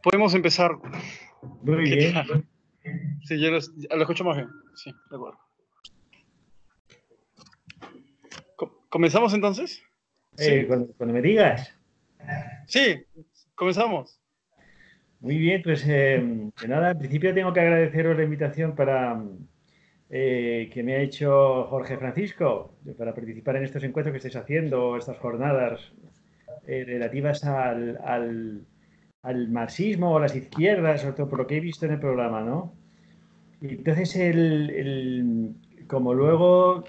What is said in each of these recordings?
Podemos empezar. Muy ¿Qué bien. tal? Sí, yo lo escucho más bien. Sí, de acuerdo. ¿Comenzamos entonces? Sí. Cuando me digas. Sí, comenzamos. Muy bien, pues nada, en principio tengo que agradeceros la invitación que me ha hecho Jorge Francisco para participar en estos encuentros que estáis haciendo, estas jornadas relativas al marxismo o a las izquierdas, sobre todo por lo que he visto en el programa, ¿no? Y entonces, como luego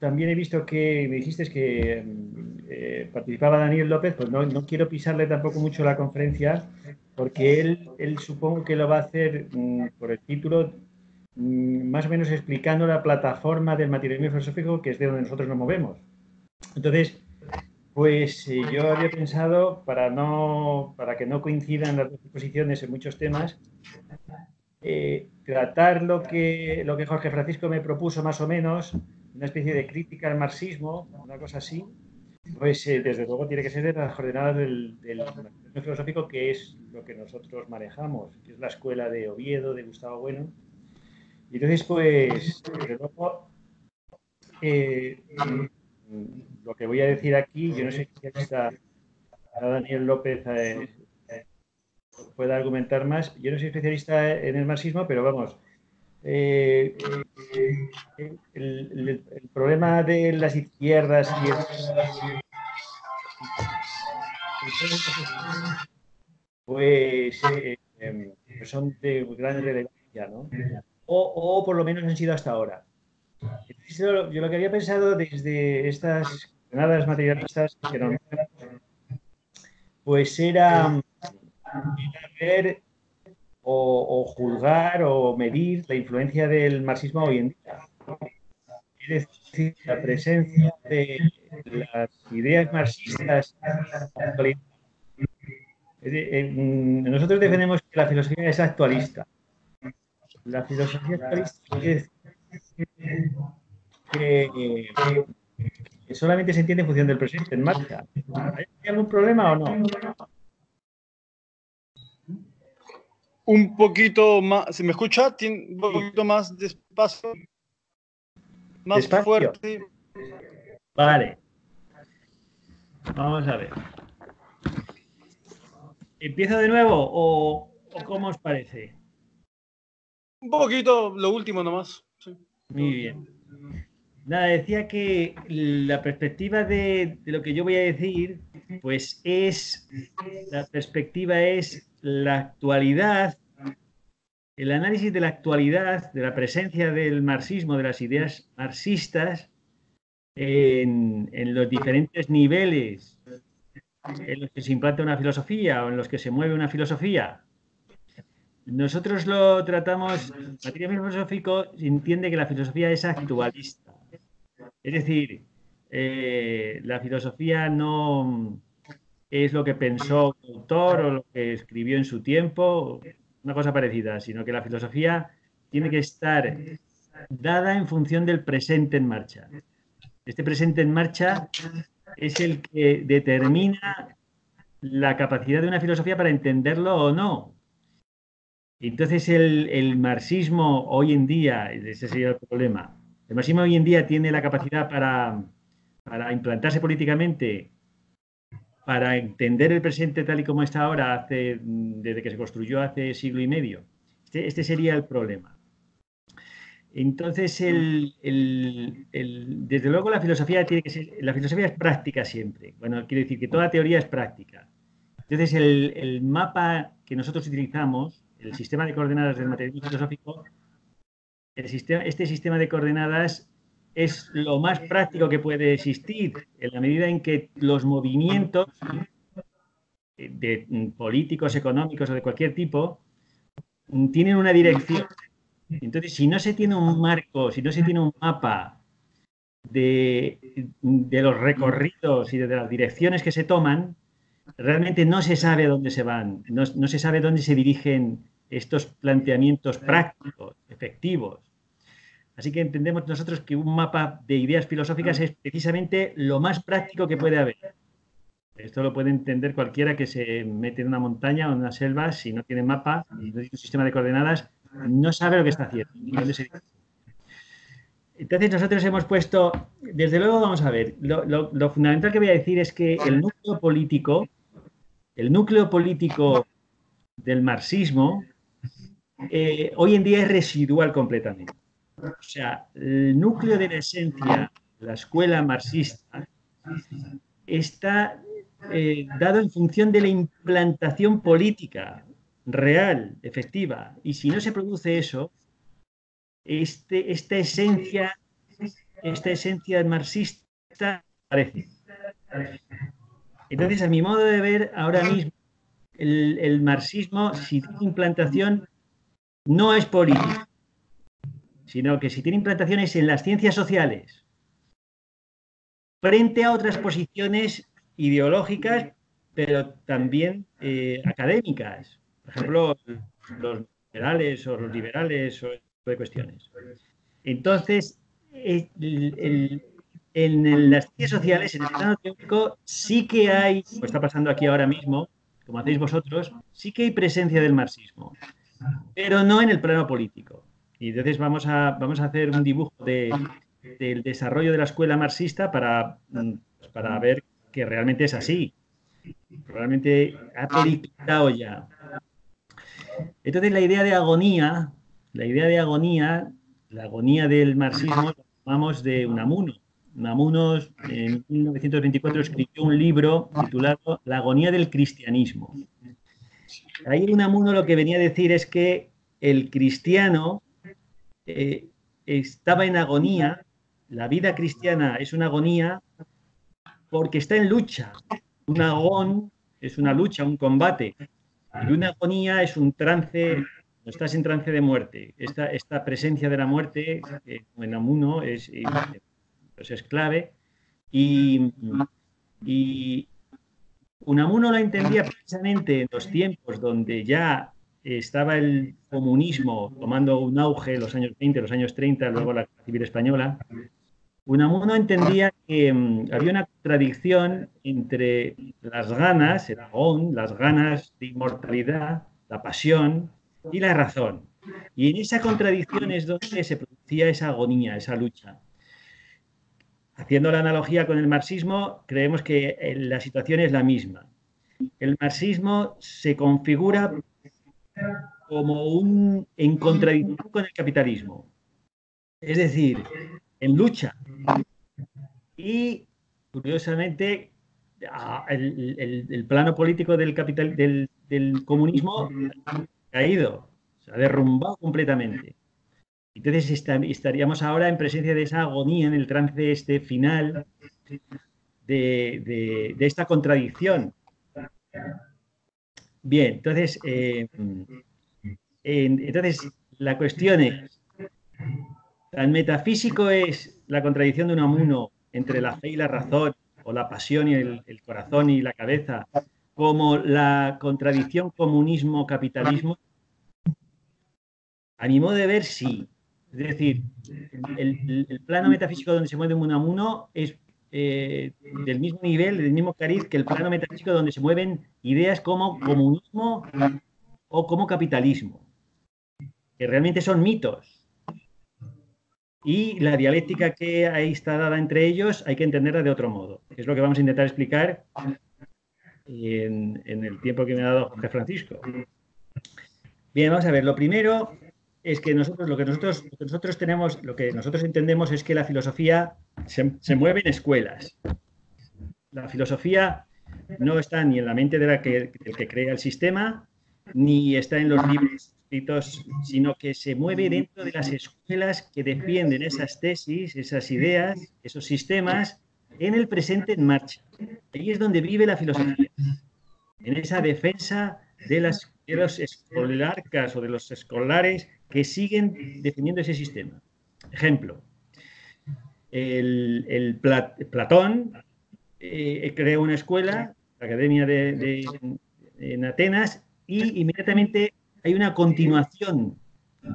también he visto que me dijiste que participaba Daniel López, pues no quiero pisarle tampoco mucho la conferencia, porque él supongo que lo va a hacer por el título, más o menos explicando la plataforma del materialismo filosófico, que es de donde nosotros nos movemos. Entonces, pues yo había pensado, para que no coincidan las dos posiciones en muchos temas, tratar lo que Jorge Francisco me propuso más o menos, una especie de crítica al marxismo, una cosa así, pues desde luego tiene que ser de las coordenadas del marxismo filosófico, que es lo que nosotros manejamos, que es la escuela de Oviedo, de Gustavo Bueno. Y entonces, pues, desde luego, eh, lo que voy a decir aquí, yo no sé si está Daniel López puede argumentar más, yo no soy especialista en el marxismo, pero vamos, eh, el problema de las izquierdas pues, pues son de gran relevancia, ¿no? O por lo menos han sido hasta ahora. Entonces, yo lo que había pensado desde estas jornadas materialistas que nos pues era ver o juzgar o medir la influencia del marxismo hoy en día. Es decir, la presencia de las ideas marxistas en la actualidad. Nosotros defendemos que la filosofía es actualista. La filosofía actualista quiere decir que, que solamente se entiende en función del presente en marcha. ¿Hay algún problema o no? Un poquito más. ¿Se me escucha? Un poquito más despacio, más Despacio. fuerte. Vale. Vamos a ver. ¿Empiezo de nuevo o cómo os parece? Un poquito, lo último nomás. Sí. Muy bien. Nada, decía que la perspectiva de lo que yo voy a decir, pues la perspectiva es la actualidad, el análisis de la actualidad, de la presencia del marxismo, de las ideas marxistas en los diferentes niveles en los que se implanta una filosofía o en los que se mueve una filosofía. Nosotros lo tratamos, en materia filosófico, se entiende que la filosofía es actualista. Es decir, la filosofía no es lo que pensó un autor o lo que escribió en su tiempo, una cosa parecida, sino que la filosofía tiene que estar dada en función del presente en marcha. Este presente en marcha es el que determina la capacidad de una filosofía para entenderlo o no. Entonces el marxismo hoy en día, ese sería el problema, el marxismo hoy en día tiene la capacidad para implantarse políticamente, para entender el presente tal y como está ahora, desde que se construyó hace siglo y medio. Este sería el problema. Entonces, desde luego la filosofía tiene que ser, la filosofía es práctica siempre. Bueno, quiere decir que toda teoría es práctica. Entonces, el mapa que nosotros utilizamos, el sistema de coordenadas del materialismo filosófico, este sistema de coordenadas es lo más práctico que puede existir, en la medida en que los movimientos de políticos, económicos o de cualquier tipo tienen una dirección. Entonces, si no se tiene un marco, si no se tiene un mapa de los recorridos y de las direcciones que se toman, realmente no se sabe a dónde se van, no se sabe dónde se dirigen estos planteamientos prácticos, efectivos. Así que entendemos nosotros que un mapa de ideas filosóficas es precisamente lo más práctico que puede haber. Esto lo puede entender cualquiera que se mete en una montaña o en una selva, si no tiene mapa, y no tiene un sistema de coordenadas, no sabe lo que está haciendo. Entonces nosotros hemos puesto, desde luego vamos a ver, lo fundamental que voy a decir es que el núcleo político del marxismo hoy en día es residual completamente. O sea, el núcleo de la esencia de la escuela marxista está dado en función de la implantación política real, efectiva. Y si no se produce eso, esta esencia marxista aparece. Entonces, a mi modo de ver, ahora mismo, el marxismo, si tiene implantación, no es política, sino que si tiene implantación es en las ciencias sociales, frente a otras posiciones ideológicas, pero también académicas. Por ejemplo, los liberales o los liberales o ese tipo de cuestiones. Entonces, en las ciencias sociales, en el plano teórico, sí que hay, como está pasando aquí ahora mismo, como hacéis vosotros, sí que hay presencia del marxismo, pero no en el plano político. Y entonces vamos a hacer un dibujo del desarrollo de la escuela marxista para ver que realmente es así. Realmente ha politicado ya. Entonces la idea de agonía, la agonía del marxismo, la llamamos de Unamuno. Unamuno en 1924 escribió un libro titulado La agonía del cristianismo. Ahí Unamuno lo que venía a decir es que el cristiano estaba en agonía, la vida cristiana es una agonía porque está en lucha. Un agón es una lucha, un combate. Y una agonía es un trance, no estás en trance de muerte. Esta presencia de la muerte en Unamuno pues es clave. Y Unamuno lo entendía precisamente en los tiempos donde ya estaba el comunismo tomando un auge en los años 20, los años 30, luego la Guerra Civil Española. Unamuno entendía que había una contradicción entre las ganas, el agón, las ganas de inmortalidad, la pasión y la razón. Y en esa contradicción es donde se producía esa agonía, esa lucha. Haciendo la analogía con el marxismo, creemos que la situación es la misma. El marxismo se configura como en contradicción con el capitalismo. Es decir, en lucha. Y, curiosamente, el plano político del comunismo ha caído, se ha derrumbado completamente. Entonces estaríamos ahora en presencia de esa agonía en el trance este final de esta contradicción. Bien, entonces, la cuestión es, tan metafísico es la contradicción de Unamuno entre la fe y la razón, o la pasión y el corazón y la cabeza, como la contradicción comunismo-capitalismo. A mi modo de ver, sí. Es decir, el plano metafísico donde se mueve Unamuno es del mismo nivel, del mismo cariz que el plano metafísico donde se mueven ideas como comunismo o como capitalismo, que realmente son mitos. Y la dialéctica que ahí está dada entre ellos hay que entenderla de otro modo, que es lo que vamos a intentar explicar en el tiempo que me ha dado Jorge Francisco. Bien, vamos a ver, lo primero es que lo que nosotros entendemos es que la filosofía se mueve en escuelas. La filosofía no está ni en la mente del que crea el sistema, ni está en los libros escritos, sino que se mueve dentro de las escuelas que defienden esas tesis, esas ideas, esos sistemas, en el presente en marcha. Ahí es donde vive la filosofía, en esa defensa de los escolarcas o de los escolares que siguen defendiendo ese sistema. Ejemplo, Platón crea una escuela, la Academia en Atenas, y inmediatamente hay una continuación.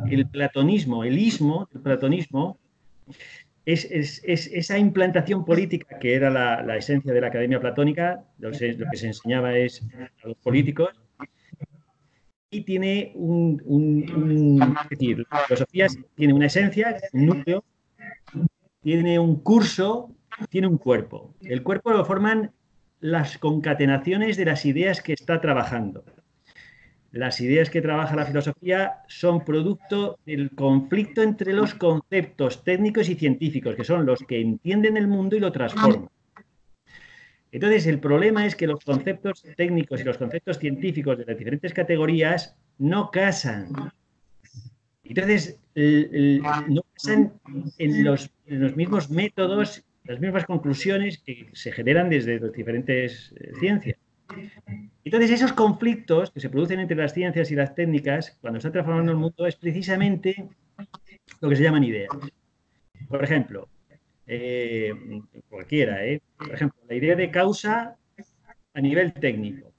El platonismo, el ismo del platonismo, esa implantación política que era la esencia de la Academia Platónica, lo que se enseñaba es a los políticos, y tiene es decir, la filosofía tiene una esencia, un núcleo, tiene un curso, tiene un cuerpo. El cuerpo lo forman las concatenaciones de las ideas que está trabajando. Las ideas que trabaja la filosofía son producto del conflicto entre los conceptos técnicos y científicos, que son los que entienden el mundo y lo transforman. Entonces, el problema es que los conceptos técnicos y los conceptos científicos de las diferentes categorías no casan. Entonces, no casan en los mismos métodos, las mismas conclusiones que se generan desde las diferentes ciencias. Entonces, esos conflictos que se producen entre las ciencias y las técnicas, cuando están transformando el mundo, es precisamente lo que se llaman ideas. Por ejemplo, cualquiera, por ejemplo, la idea de causa a nivel técnico,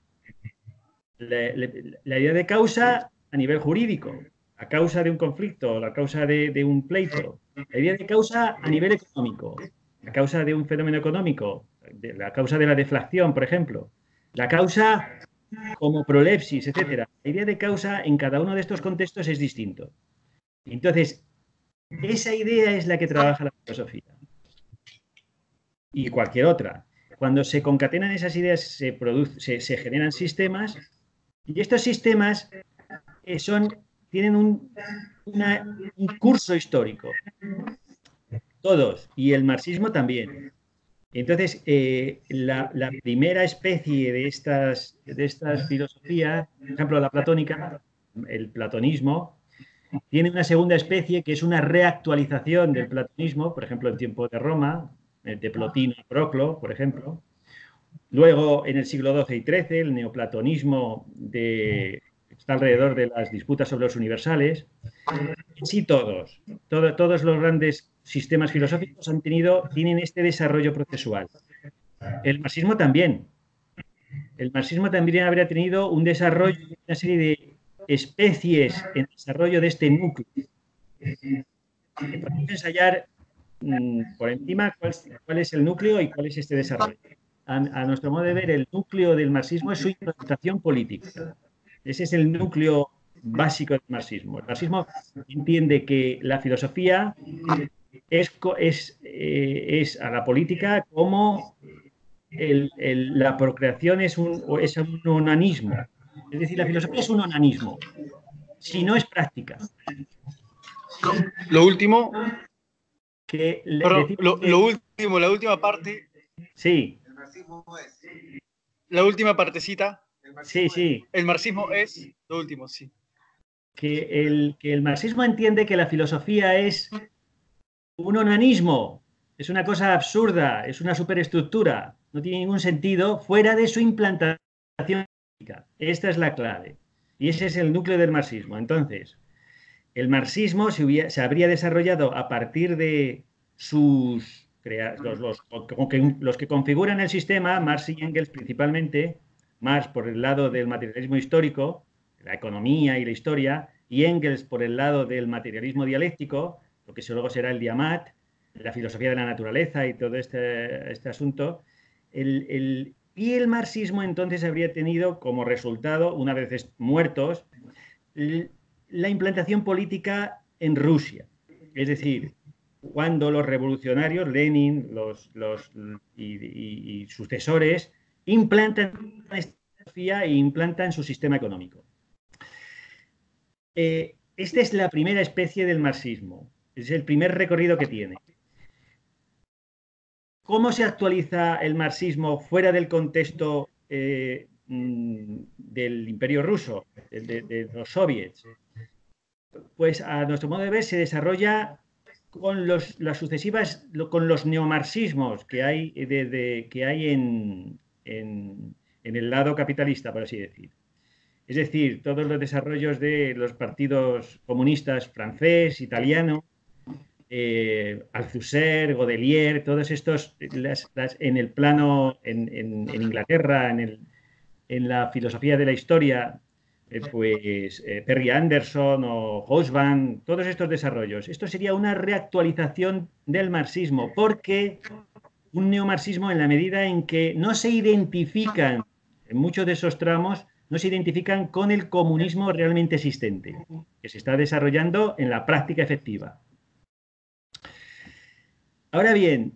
la idea de causa a nivel jurídico, la causa de un conflicto, la causa de un pleito, la idea de causa a nivel económico, la causa de un fenómeno económico, la causa de la deflación, por ejemplo, la causa como prolepsis, etcétera. La idea de causa en cada uno de estos contextos es distinto. Entonces, esa idea es la que trabaja la filosofía. Y cualquier otra. Cuando se concatenan esas ideas, se generan sistemas, y estos sistemas tienen un curso histórico. Todos. Y el marxismo también. Entonces, la primera especie de estas filosofías, por ejemplo, la platónica, el platonismo, tiene una segunda especie que es una reactualización del platonismo, por ejemplo, en tiempo de Roma, de Plotino y Proclo, por ejemplo. Luego, en el siglo XII y XIII, el neoplatonismo está alrededor de las disputas sobre los universales. Sí, todos los grandes sistemas filosóficos tienen este desarrollo procesual. El marxismo también. El marxismo también habría tenido un desarrollo, una serie de especies en desarrollo de este núcleo. Podemos ensayar por encima cuál es el núcleo y cuál es este desarrollo. A nuestro modo de ver, el núcleo del marxismo es su implantación política. Ese es el núcleo básico del marxismo. El marxismo entiende que la filosofía es a la política como la procreación es un onanismo. Es decir, la filosofía es un onanismo, si no es práctica. Lo último, que la última parte. Sí. La última partecita. Sí. El marxismo es lo último, sí. Que el marxismo entiende que la filosofía es un onanismo, es una cosa absurda, es una superestructura, no tiene ningún sentido fuera de su implantación política. Esta es la clave. Y ese es el núcleo del marxismo. Entonces, el marxismo se habría desarrollado a partir de los que configuran el sistema, Marx y Engels principalmente, Marx por el lado del materialismo histórico, la economía y la historia, y Engels por el lado del materialismo dialéctico, lo que luego será el Diamat, la filosofía de la naturaleza y todo este asunto. Y el marxismo entonces habría tenido como resultado, una vez muertos, la implantación política en Rusia. Es decir, cuando los revolucionarios, Lenin y sucesores, implantan esta filosofía e implantan su sistema económico. Esta es la primera especie del marxismo. Es el primer recorrido que tiene. ¿Cómo se actualiza el marxismo fuera del contexto del Imperio Ruso, de los soviets? Pues a nuestro modo de ver se desarrolla con los neomarxismos que hay, en el lado capitalista, por así decir. Es decir, todos los desarrollos de los partidos comunistas francés, italiano, Althusser, Godelier, todos estos en el plano, en Inglaterra, en la filosofía de la historia, Perry Anderson o Hobsbawm, todos estos desarrollos. Esto sería una reactualización del marxismo, porque un neomarxismo en la medida en que no se identifican, en muchos de esos tramos, no se identifican con el comunismo realmente existente, que se está desarrollando en la práctica efectiva. Ahora bien,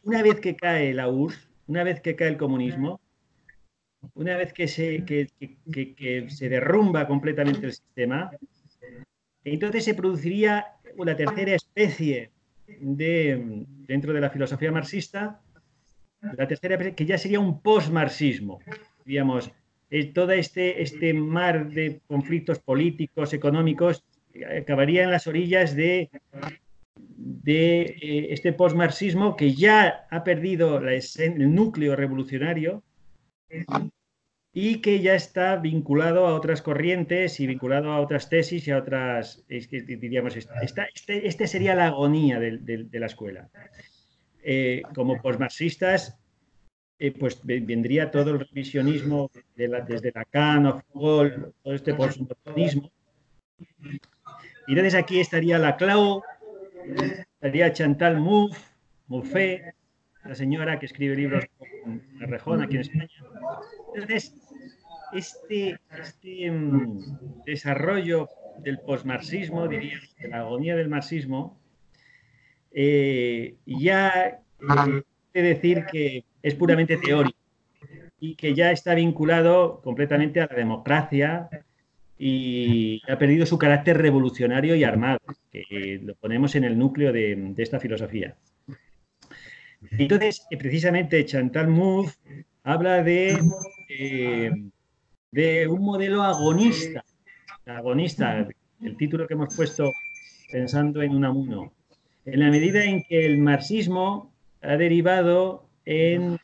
una vez que cae la URSS, una vez que cae el comunismo, una vez que se derrumba completamente el sistema, entonces se produciría una tercera especie dentro de la filosofía marxista, la tercera especie, que ya sería un post-marxismo. Digamos, todo este mar de conflictos políticos, económicos, acabaría en las orillas de este post-marxismo que ya ha perdido el núcleo revolucionario y que ya está vinculado a otras corrientes y vinculado a otras tesis y a otras, diríamos, sería la agonía de la escuela. Como posmarxistas, pues vendría todo el revisionismo desde Lacan o Foucault, todo este postmodernismo. Y entonces aquí estaría Laclau, estaría Chantal Mouffe, la señora que escribe libros con Rejón aquí en España. Entonces, este desarrollo del posmarxismo, diríamos, de la agonía del marxismo, ya quiere decir que es puramente teórico y que ya está vinculado completamente a la democracia y ha perdido su carácter revolucionario y armado, que lo ponemos en el núcleo de esta filosofía. Entonces, precisamente Chantal Mouffe habla de un modelo agonista, el título que hemos puesto pensando en Unamuno, en la medida en que el marxismo ha derivado en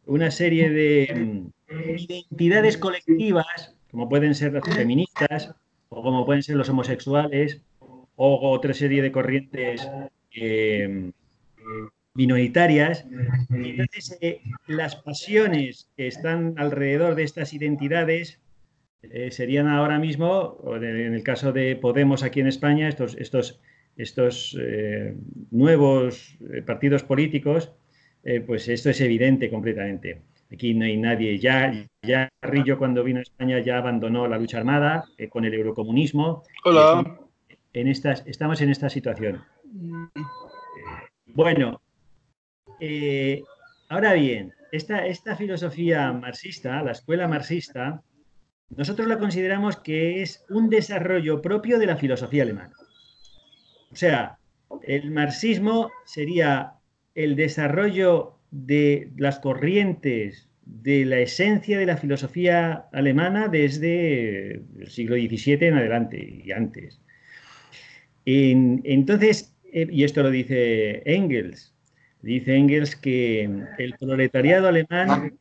una serie de identidades colectivas, como pueden ser las feministas, o como pueden ser los homosexuales, o otra serie de corrientes minoritarias. Y entonces, las pasiones que están alrededor de estas identidades serían ahora mismo, en el caso de Podemos aquí en España, estos nuevos partidos políticos, pues esto es evidente completamente. Aquí no hay nadie. Ya Carrillo, cuando vino a España, ya abandonó la lucha armada con el eurocomunismo. Hola. Estamos en esta situación. Bueno, ahora bien, esta filosofía marxista, la escuela marxista, nosotros la consideramos que es un desarrollo propio de la filosofía alemana. O sea, el marxismo sería el desarrollo de las corrientes de la esencia de la filosofía alemana desde el siglo XVII en adelante y antes. Entonces, y esto lo dice Engels que el proletariado alemán